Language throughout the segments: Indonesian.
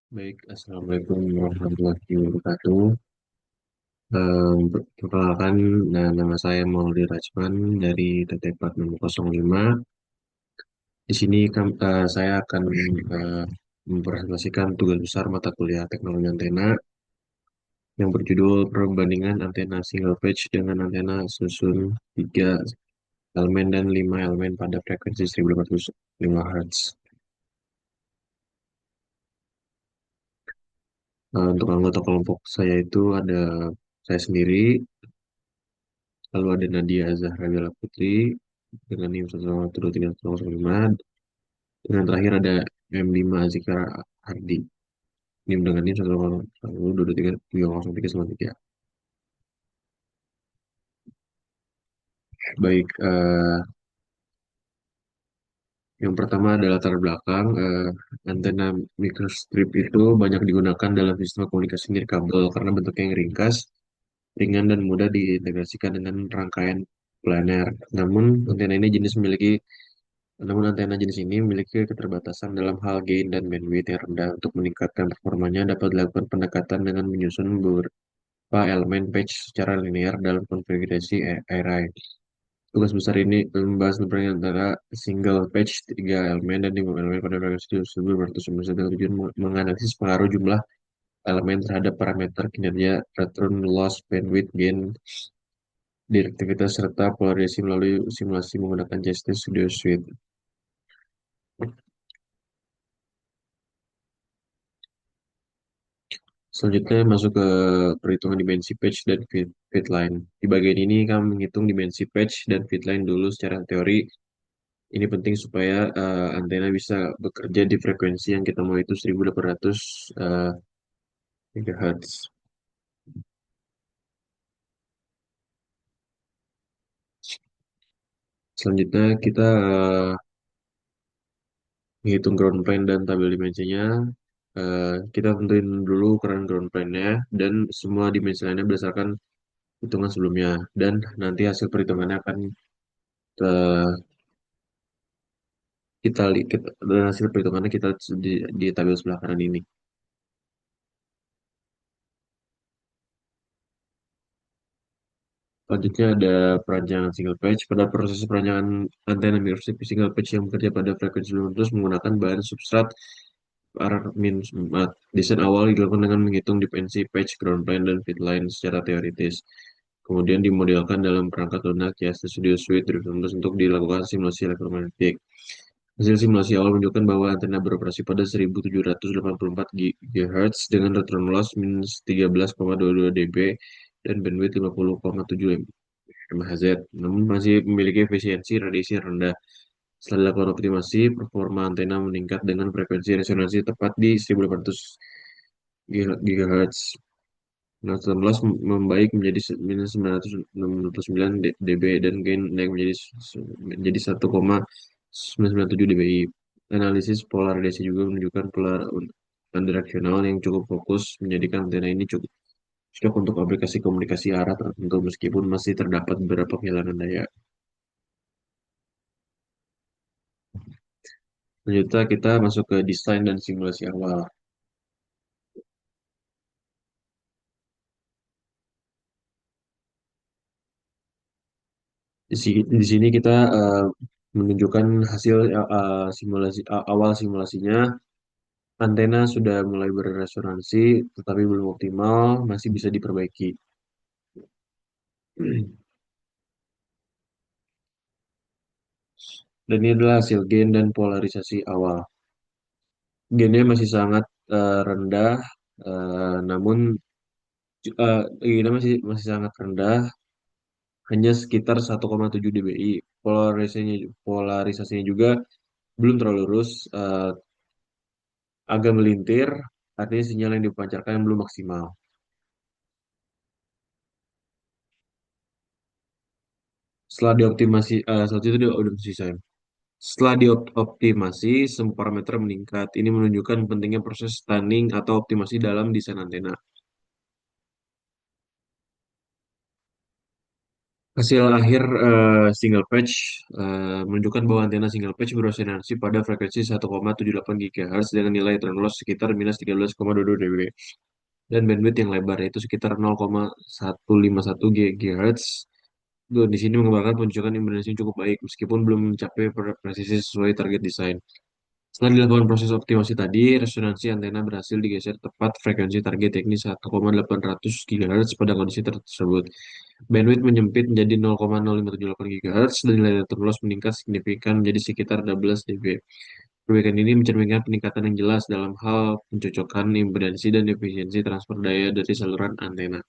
Baik, Assalamualaikum warahmatullahi wabarakatuh. Perkenalkan, nama saya Maulidi Rajman dari TT 4605. Di sini saya akan mempresentasikan tugas besar mata kuliah teknologi antena yang berjudul Perbandingan Antena Single Patch dengan Antena Susun 3 elemen dan 5 elemen pada frekuensi 1805 Hz. Untuk anggota kelompok saya itu ada saya sendiri, lalu ada Nadia Zahra Bella Putri dengan NIM 1131005, dan terakhir ada M5 Azikra Hardi NIM dengan NIM 101233093. Baik, yang pertama adalah latar belakang. Antena microstrip itu banyak digunakan dalam sistem komunikasi nirkabel karena bentuknya yang ringkas, ringan, dan mudah diintegrasikan dengan rangkaian planer. Namun antena jenis ini memiliki keterbatasan dalam hal gain dan bandwidth yang rendah. Untuk meningkatkan performanya, dapat dilakukan pendekatan dengan menyusun beberapa elemen patch secara linear dalam konfigurasi array. Tugas besar ini membahas perbandingan antara single patch 3 elemen dan 5 elemen pada frekuensi 1991 dengan tujuan menganalisis pengaruh jumlah elemen terhadap parameter kinerja, return loss, bandwidth, gain, direktivitas, serta polarisasi melalui simulasi menggunakan JST Studio Suite. Selanjutnya masuk ke perhitungan dimensi patch dan fit line. Di bagian ini kami menghitung dimensi patch dan fit line dulu secara teori. Ini penting supaya antena bisa bekerja di frekuensi yang kita mau, itu 1800 MHz. Selanjutnya kita menghitung ground plane dan tabel dimensinya. Kita tentuin dulu ukuran ground plane-nya dan semua dimensi lainnya berdasarkan hitungan sebelumnya. Dan nanti hasil perhitungannya akan eh, dan hasil perhitungannya kita di tabel sebelah kanan ini. Selanjutnya ada perancangan single patch. Pada proses perancangan antena mirrorstrip single patch yang bekerja pada frekuensi 900 menggunakan bahan substrat RMIN4. Desain awal dilakukan dengan menghitung dimensi patch, ground plane, dan fit line secara teoritis. Kemudian dimodelkan dalam perangkat lunak Jasta Studio Suite 2019 untuk dilakukan simulasi elektromagnetik. Hasil simulasi awal menunjukkan bahwa antena beroperasi pada 1784 GHz dengan return loss minus 13,22 dB dan bandwidth 50,7 MHz, namun masih memiliki efisiensi radiasi yang rendah. Setelah dilakukan optimasi, performa antena meningkat dengan frekuensi resonansi tepat di 1800 GHz. Nah, return loss membaik menjadi minus 969 dB dan gain naik menjadi 1,997 dBi. Analisis pola radiasi juga menunjukkan pola unidireksional yang cukup fokus, menjadikan antena ini cukup cocok untuk aplikasi komunikasi arah tertentu meskipun masih terdapat beberapa kehilangan daya. Selanjutnya kita masuk ke desain dan simulasi awal. Di sini kita menunjukkan hasil awal simulasinya. Antena sudah mulai berresonansi, tetapi belum optimal, masih bisa diperbaiki. Dan ini adalah hasil gain dan polarisasi awal. Gainnya masih sangat rendah, namun gainnya masih sangat rendah, hanya sekitar 1,7 dBi. Polarisasinya juga belum terlalu lurus, agak melintir, artinya sinyal yang dipancarkan belum maksimal. Setelah dioptimasi, saat itu udah selesai. Setelah dioptimasi, semua parameter meningkat. Ini menunjukkan pentingnya proses stunning atau optimasi dalam desain antena. Hasil akhir single patch menunjukkan bahwa antena single patch beresonansi pada frekuensi 1,78 GHz dengan nilai turn loss sekitar minus 13,22 dB dan bandwidth yang lebar yaitu sekitar 0,151 GHz. Di sini menggambarkan penunjukan impedansi yang cukup baik meskipun belum mencapai presisi sesuai target desain. Setelah dilakukan proses optimasi tadi, resonansi antena berhasil digeser tepat frekuensi target yakni 1,800 GHz pada kondisi tersebut. Bandwidth menyempit menjadi 0,0578 GHz dan nilai data loss meningkat signifikan menjadi sekitar 12 dB. Perbaikan ini mencerminkan peningkatan yang jelas dalam hal pencocokan impedansi dan efisiensi transfer daya dari saluran antena.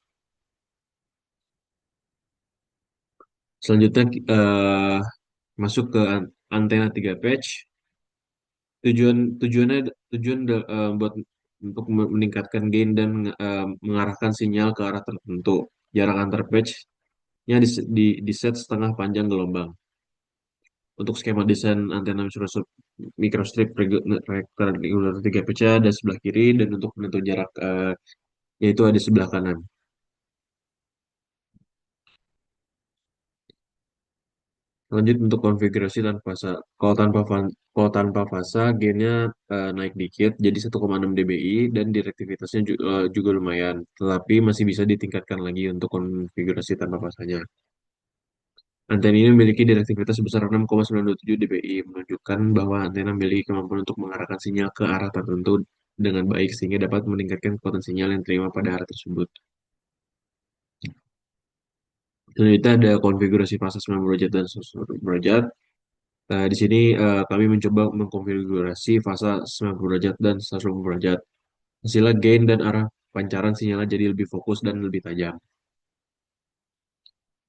Selanjutnya masuk ke antena 3 patch. Tujuan tujuannya buat untuk meningkatkan gain dan mengarahkan sinyal ke arah tertentu. Jarak antar patch-nya di set setengah panjang gelombang. Untuk skema desain antena microstrip rectangular 3 patch ada sebelah kiri dan untuk penentu jarak yaitu ada sebelah kanan. Lanjut untuk konfigurasi tanpa fasa. Kalau tanpa fasa, gainnya naik dikit jadi 1,6 dBi dan direktivitasnya juga lumayan. Tetapi masih bisa ditingkatkan lagi untuk konfigurasi tanpa fasanya. Antena ini memiliki direktivitas sebesar 6,927 dBi, menunjukkan bahwa antena memiliki kemampuan untuk mengarahkan sinyal ke arah tertentu dengan baik sehingga dapat meningkatkan potensi sinyal yang diterima pada arah tersebut. Selanjutnya ada konfigurasi fasa 90 derajat dan 180 derajat. Di sini kami mencoba mengkonfigurasi fasa 90 derajat dan 180 derajat. Hasilnya gain dan arah pancaran sinyalnya jadi lebih fokus dan lebih tajam.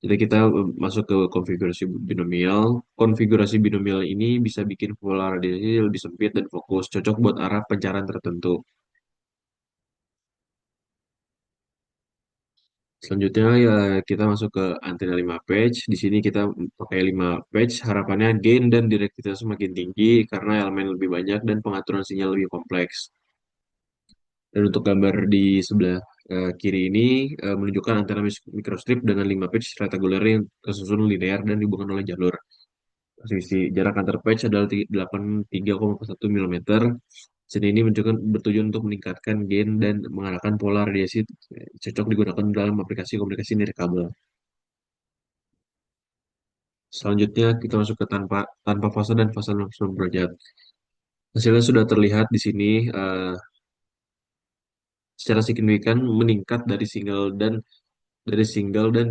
Jadi kita masuk ke konfigurasi binomial. Konfigurasi binomial ini bisa bikin pola radiasi lebih sempit dan fokus, cocok buat arah pancaran tertentu. Selanjutnya ya kita masuk ke antena 5 patch. Di sini kita pakai 5 patch. Harapannya gain dan direktivitas semakin tinggi karena elemen lebih banyak dan pengaturan sinyal lebih kompleks. Dan untuk gambar di sebelah kiri ini menunjukkan antena microstrip dengan 5 patch rectangular yang tersusun linear dan dihubungkan oleh jalur. Sisi jarak antar patch adalah 83,1 mm. Sini ini menunjukkan bertujuan untuk meningkatkan gain dan mengarahkan pola radiasi cocok digunakan dalam aplikasi komunikasi nirkabel. Selanjutnya kita masuk ke tanpa tanpa fase dan fase 90 derajat. Hasilnya sudah terlihat di sini secara signifikan meningkat dari single dan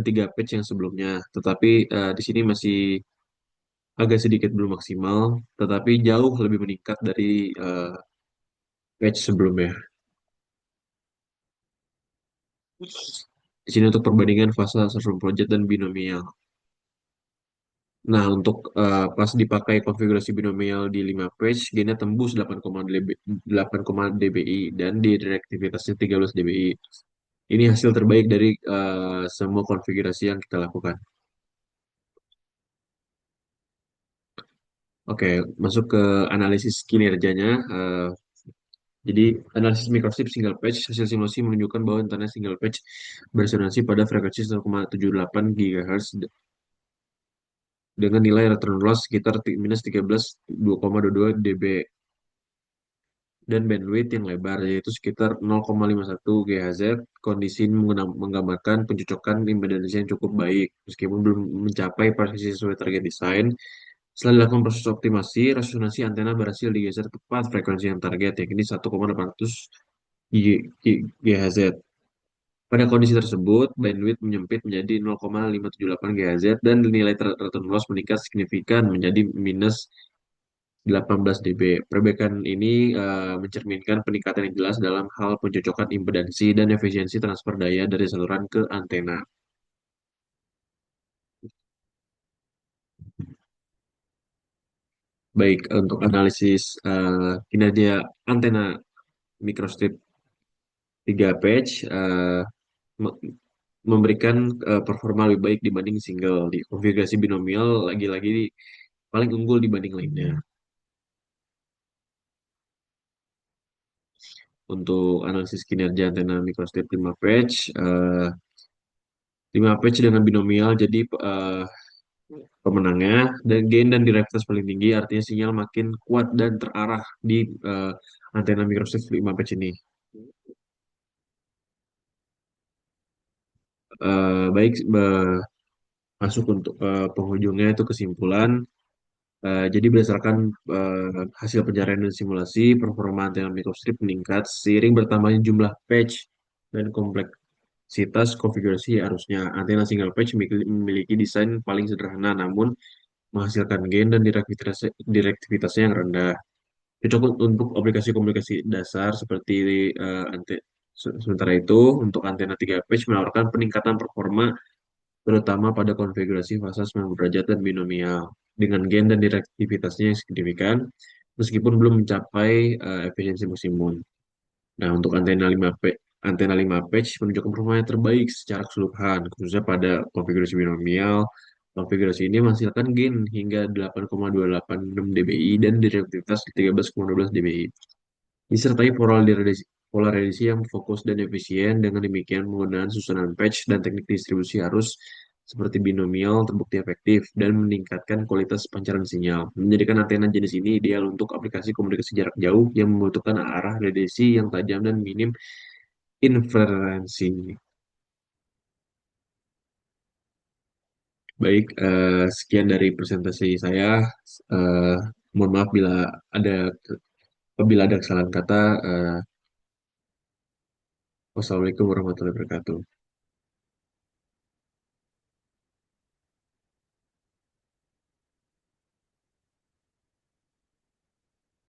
3 patch yang sebelumnya. Tetapi di sini masih agak sedikit belum maksimal, tetapi jauh lebih meningkat dari patch sebelumnya. Di sini untuk perbandingan fase Sastroom Project dan binomial. Nah, untuk pas dipakai konfigurasi binomial di 5 patch, gainnya tembus 8, dBi dan di direktivitasnya 13 dBi. Ini hasil terbaik dari semua konfigurasi yang kita lakukan. Oke, masuk ke analisis kinerjanya. Jadi, analisis microstrip single patch, hasil simulasi menunjukkan bahwa antena single patch beresonansi pada frekuensi 1,78 GHz dengan nilai return loss sekitar minus 2,22 dB dan bandwidth yang lebar yaitu sekitar 0,51 GHz. Kondisi ini menggambarkan pencocokan impedansi yang cukup baik meskipun belum mencapai presisi sesuai target desain. Setelah dilakukan proses optimasi, resonansi antena berhasil digeser tepat frekuensi yang target yakni 1,800 GHz. Pada kondisi tersebut, bandwidth menyempit menjadi 0,578 GHz dan nilai return loss meningkat signifikan menjadi minus 18 dB. Perbaikan ini mencerminkan peningkatan yang jelas dalam hal pencocokan impedansi dan efisiensi transfer daya dari saluran ke antena. Baik, untuk analisis kinerja antena microstrip 3 patch me- memberikan performa lebih baik dibanding single. Di konfigurasi binomial lagi-lagi paling unggul dibanding lainnya. Untuk analisis kinerja antena microstrip 5 patch, 5 patch dengan binomial, jadi pemenangnya dan gain dan directivitas paling tinggi, artinya sinyal makin kuat dan terarah di eh, antena microwave 5 patch ini. Baik, masuk untuk penghujungnya itu kesimpulan. Jadi berdasarkan hasil pencarian dan simulasi, performa antena microstrip meningkat seiring bertambahnya jumlah patch dan kompleksitas konfigurasi arusnya. Antena single patch memiliki desain paling sederhana, namun menghasilkan gain dan direktivitasnya yang rendah. Cocok untuk aplikasi komunikasi dasar seperti sementara itu, untuk antena 3 patch menawarkan peningkatan performa terutama pada konfigurasi fasa 90 derajat dan binomial, dengan gain dan direktivitasnya yang signifikan, meskipun belum mencapai efisiensi maksimum. Nah, untuk antena 5 patch menunjukkan performa yang terbaik secara keseluruhan, khususnya pada konfigurasi binomial. Konfigurasi ini menghasilkan gain hingga 8,286 dBi dan direktivitas 13,12 dBi. Disertai polarisasi yang fokus dan efisien. Dengan demikian, penggunaan susunan patch dan teknik distribusi arus seperti binomial terbukti efektif dan meningkatkan kualitas pancaran sinyal, menjadikan antena jenis ini ideal untuk aplikasi komunikasi jarak jauh yang membutuhkan arah radiasi yang tajam dan minim interferensi. Baik, sekian dari presentasi saya. Eh, Mohon maaf ada ada kesalahan kata. Wassalamualaikum warahmatullahi wabarakatuh.